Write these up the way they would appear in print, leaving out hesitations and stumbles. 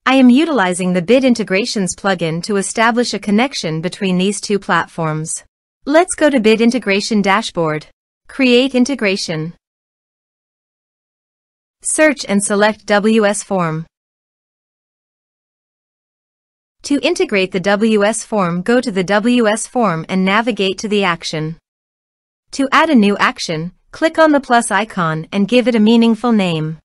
I am utilizing the Bid Integrations plugin to establish a connection between these two platforms. Let's go to Bid Integration Dashboard. Create integration. Search and select WS Form. To integrate the WS Form, go to the WS Form and navigate to the action. To add a new action, click on the plus icon and give it a meaningful name.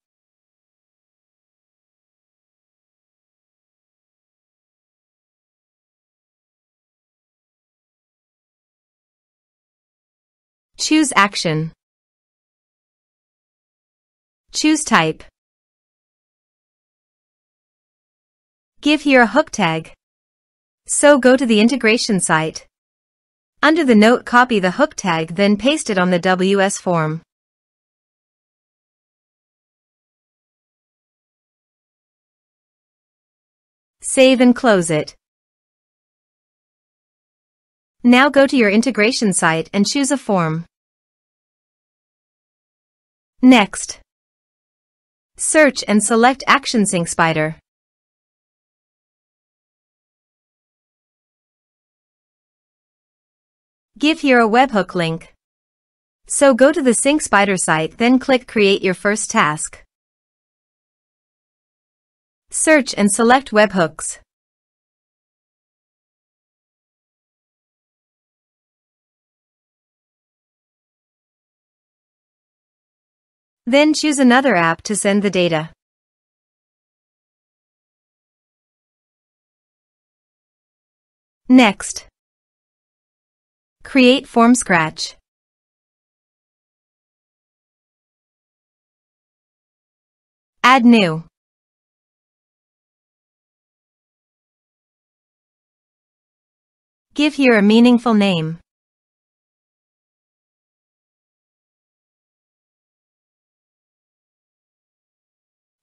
Choose action. Choose type. Give here a hook tag. So go to the integration site. Under the note, copy the hook tag, then paste it on the WS form. Save and close it. Now go to your integration site and choose a form. Next, search and select Action Sync Spider. Give here a webhook link. So go to the Sync Spider site, then click Create your first task. Search and select webhooks. Then choose another app to send the data. Next, create form scratch. Add new. Give here a meaningful name.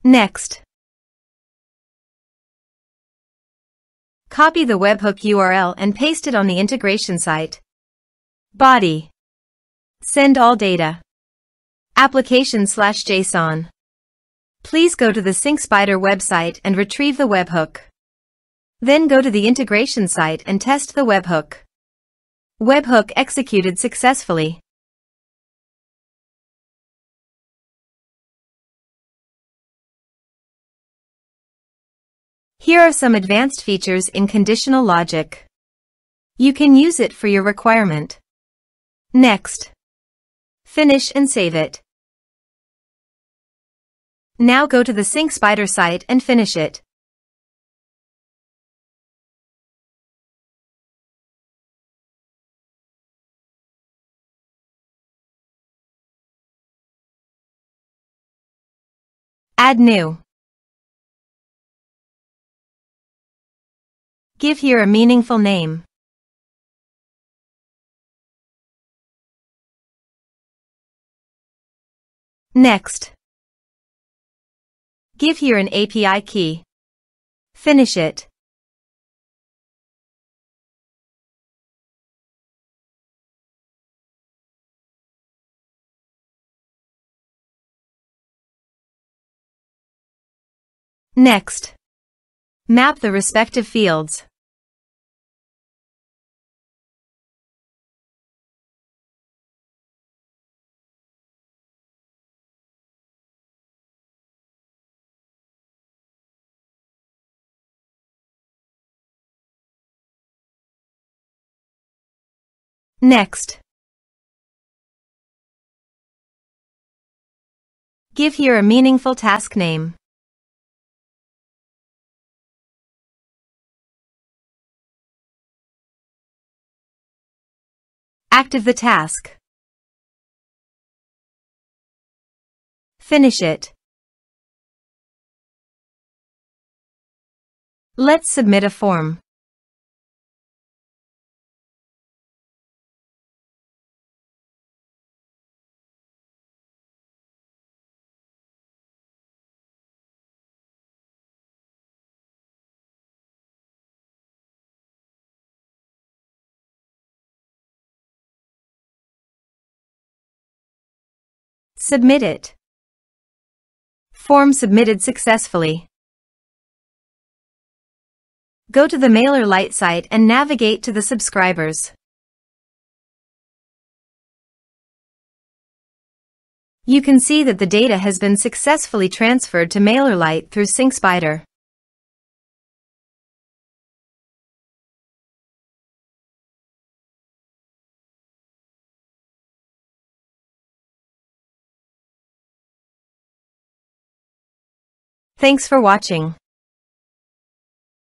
Next, copy the webhook URL and paste it on the integration site. Body. Send all data. Application/JSON. Please go to the Sync Spider website and retrieve the webhook. Then go to the integration site and test the webhook. Webhook executed successfully. Here are some advanced features in conditional logic. You can use it for your requirement. Next, finish and save it. Now go to the Sync Spider site and finish it. Add new. Give here a meaningful name. Next, give here an API key. Finish it. Next, map the respective fields. Next, give here a meaningful task name. Active the task. Finish it. Let's submit a form. Submit it. Form submitted successfully. Go to the MailerLite site and navigate to the subscribers. You can see that the data has been successfully transferred to MailerLite through SyncSpider. Thanks for watching.